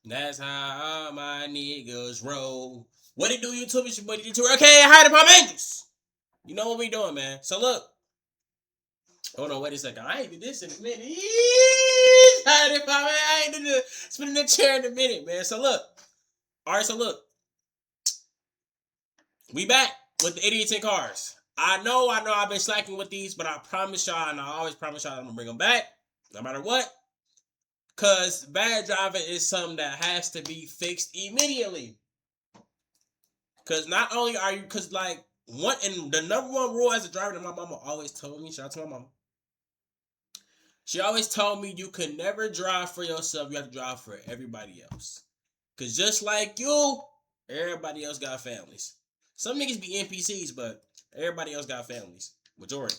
That's how all my niggas roll. What it do, YouTube? It's your buddy YouTube. Okay, hi the Palm Angels. You know what we doing, man. So look. Hold on, wait a second. I ain't did this in a minute. Hi the Palm. I ain't did the spinning the chair in a minute, man. So look. Alright, so look. We back with the idiots in cars. I know I've been slacking with these, but I promise y'all, and I always promise y'all I'm gonna bring them back. No matter what. Cause bad driving is something that has to be fixed immediately. Cause not only are you, cause like one and the number one rule as a driver that my mama always told me, shout out to my mama. She always told me you could never drive for yourself. You have to drive for everybody else. Cause just like you, everybody else got families. Some niggas be NPCs, but everybody else got families. Majority.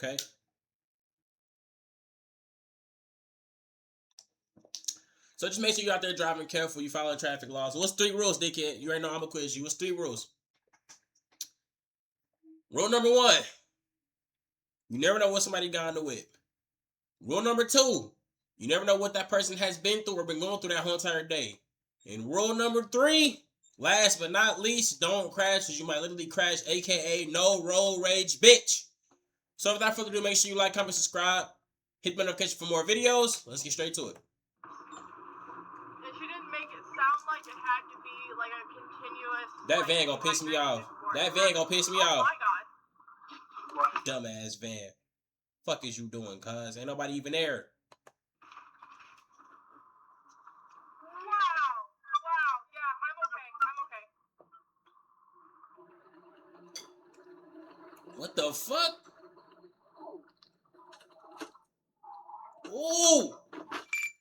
Okay. So just make sure you're out there driving careful. You follow traffic laws. What's 3 rules, dickhead? You already know I'm gonna quiz you. What's 3 rules? Rule number 1. You never know what somebody got on the whip. Rule number 2. You never know what that person has been through or been going through that whole entire day. And rule number 3, last but not least, don't crash because you might literally crash, aka no road rage, bitch. So without further ado, make sure you like, comment, subscribe, hit the notification for more videos. Let's get straight to it. And she didn't make it sound like it had to be like a continuous. That van gonna piss me off. That van gonna piss me off. Oh my god. Dumbass van. Fuck is you doing, cuz? Ain't nobody even there. Wow. Yeah, I'm okay. What the fuck? Ooh!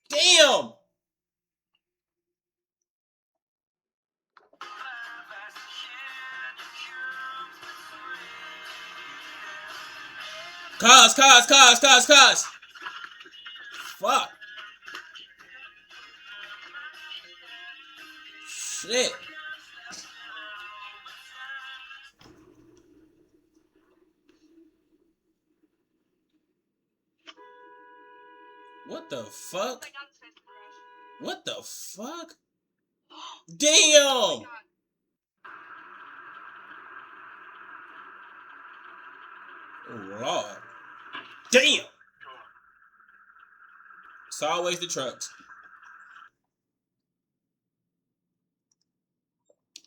Damn! Cuz. Fuck. Shit. What the fuck? What the fuck? Damn! Oh, Lord. Damn! It's always the trucks.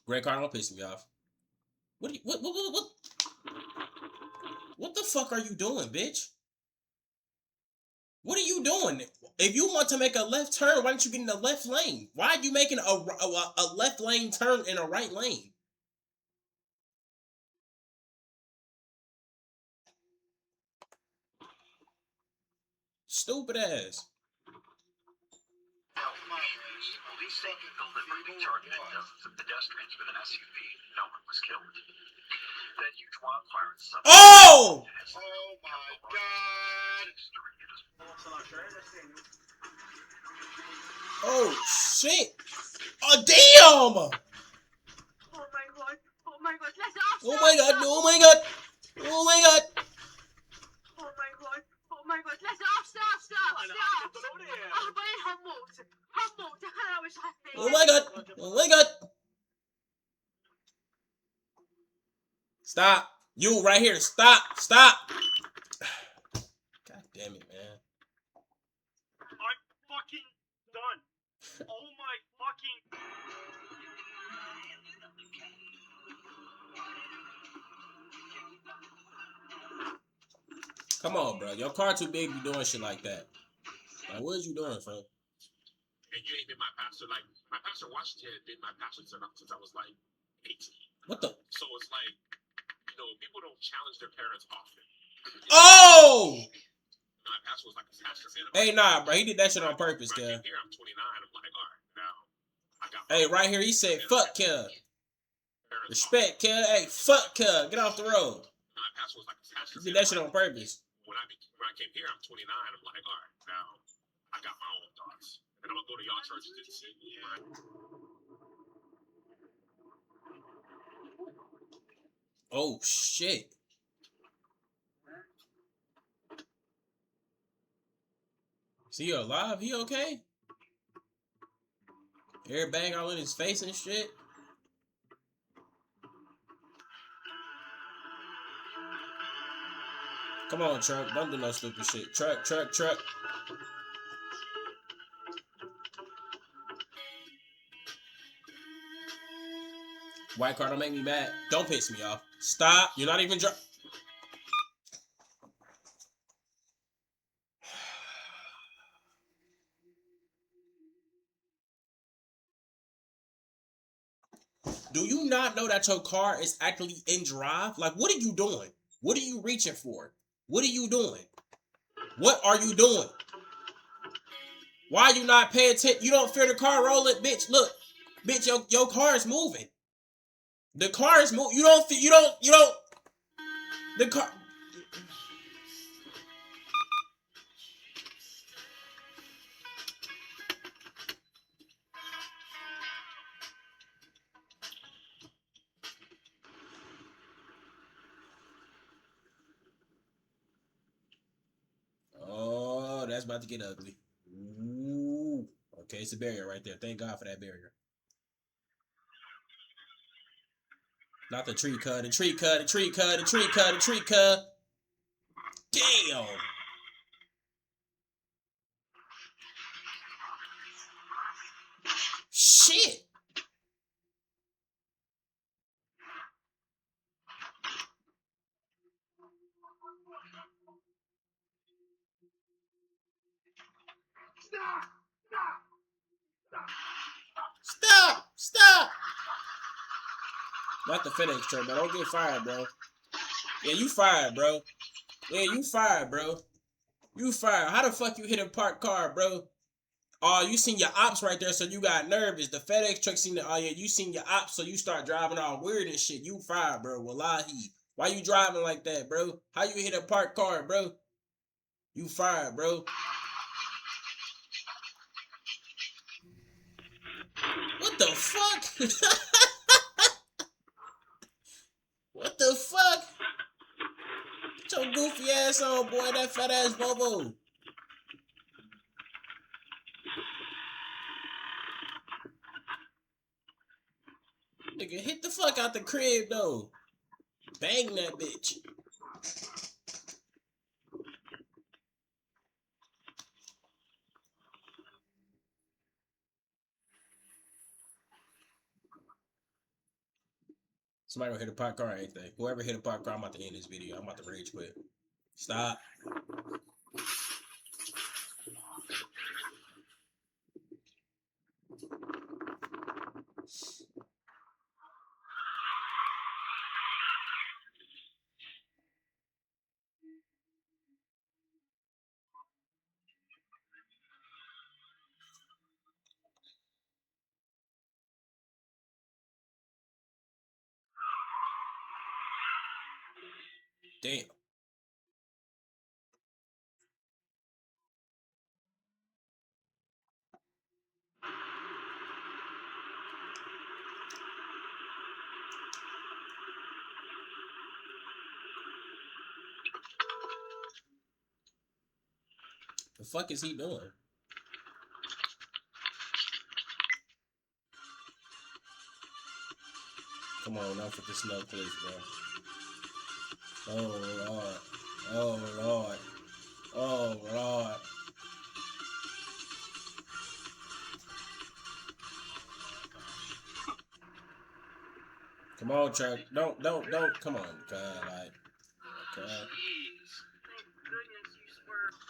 Red car don't piss me off. What the fuck are you doing, bitch? What are you doing? If you want to make a left turn, why don't you get in the left lane? Why are you making a left lane turn in a right lane? Stupid ass. Police say he deliberately targeted dozens of pedestrians with an SUV. No one was killed. That huge wildfire in Southern Oh! Oh my god! Oh shit! Oh damn! Oh my god. Oh my god. Let's off. Oh my god! Oh my god! Oh my god! Oh my god. Oh my god. Let's off. Stop. Oh my god! Oh my god! Stop! You right here! Stop! God damn it, man! I'm fucking done. Oh my fucking. Come on, bro. Your car too big to be doing shit like that. Like, what is you doing, Frank? And you ain't been my pastor. Like, my pastor Washington had been my pastor since I was like 18. What the? So it's like, you know, people don't challenge their parents often. Oh! My pastor was like a pastor. Hey, nah, bro. He did that shit on purpose, When I kid. came here, I'm 29. I'm like, all right, now I got. Hey, right here, he said, fuck, kid. Respect, kid. Hey, fuck, kid. Get off the road. My pastor was like a pastor. He did that shit on purpose. When I came here, I'm 29. I'm like, all right, now I got my own thoughts, and I'm gonna go to y'all churches and see. Oh shit. Is he alive? He okay? Airbag all in his face and shit. Come on, truck. Don't do no stupid shit. Truck. White car, don't make me mad. Don't piss me off. Stop. You're not even Do you not know that your car is actually in drive? Like, what are you doing? What are you reaching for? What are you doing? What are you doing? Why are you not paying attention? You don't fear the car rolling? Bitch, look. Bitch, your car is moving. The car is moving. You don't, the car. Oh, that's about to get ugly. Ooh. Okay, it's a barrier right there. Thank God for that barrier. Not the tree cut, the tree cut, the tree cut, the tree cut, the tree cut. Damn. Shit. Stop. Not the FedEx truck, man. Don't get fired, bro. Yeah, you fired, bro. Yeah, you fired, bro. You fired. How the fuck you hit a parked car, bro? Oh, you seen your ops right there, so you got nervous. The FedEx truck seen the, oh yeah, you seen your ops, so you start driving all weird and shit. You fired, bro. Wallahi. Why you driving like that, bro? How you hit a parked car, bro? You fired, bro. What the fuck? What the fuck? Get your goofy ass on, boy. That fat ass bobo. Nigga, hit the fuck out the crib, though. Bang that bitch. Somebody gonna hit a parked car, ain't they? Whoever hit a parked car, I'm about to end this video. I'm about to rage quit. Stop. Damn. The fuck is he doing? Come on, enough with the snow, please, bro. Oh, Lord. Oh, Lord. Oh, Lord. Come on, truck. Don't. Come on, God. Like, God. Thank goodness you swerved.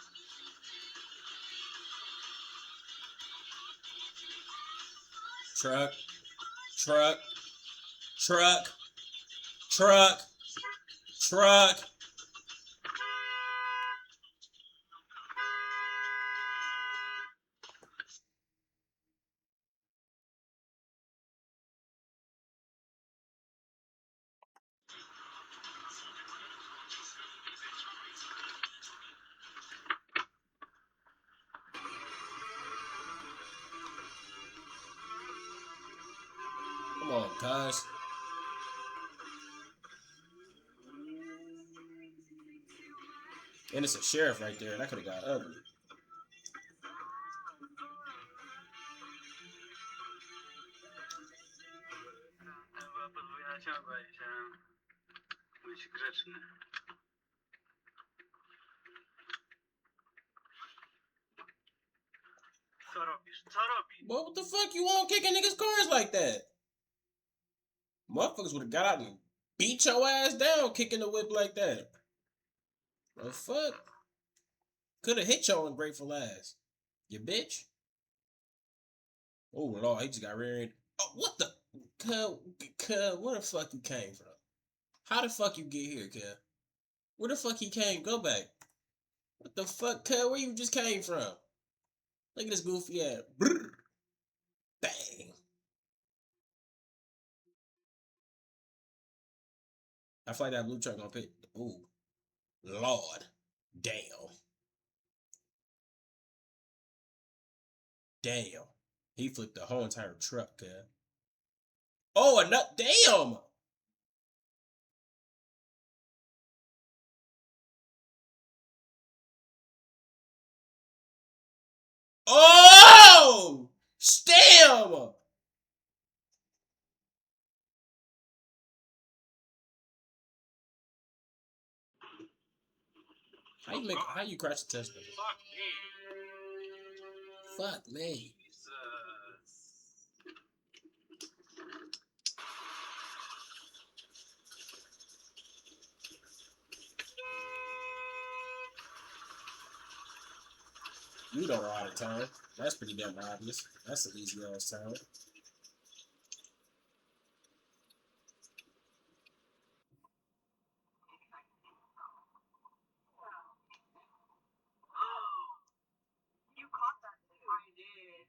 Truck. Come on, cuz. And it's a sheriff right there. That could have got ugly. chciałbyś, być grzeczny. Co robisz? Co robisz? Boy, what the fuck you on kicking niggas' cars like that? Motherfuckers would have got out and beat your ass down kicking the whip like that. The fuck? Could have hit your ungrateful ass. You bitch. Oh, Lord, he just got rear-ended. Oh, what the? Cuz, where the fuck you came from? How the fuck you get here, cuz? Where the fuck he came? Go back. What the fuck, cuz? Where you just came from? Look at this goofy ass. Brrr. Bang. I feel like that blue truck gonna pick. Ooh. Lord. Damn. Damn. He flipped the whole entire truck, cuz. Oh, enough. Damn. Oh! Damn! How you crash the Tesla? Fuck me. You don't know how to turn. That's pretty damn obvious. That's an easy ass turn. You caught that too. I did.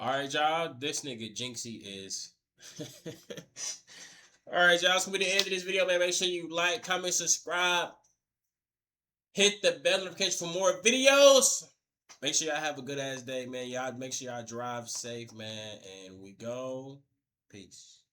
Alright, y'all. This nigga Jinxie is. Alright, y'all. That's gonna be the end of this video, man. Make sure you like, comment, subscribe. Hit the bell notification for more videos. Make sure y'all have a good ass day, man. Y'all make sure y'all drive safe, man. And we go. Peace.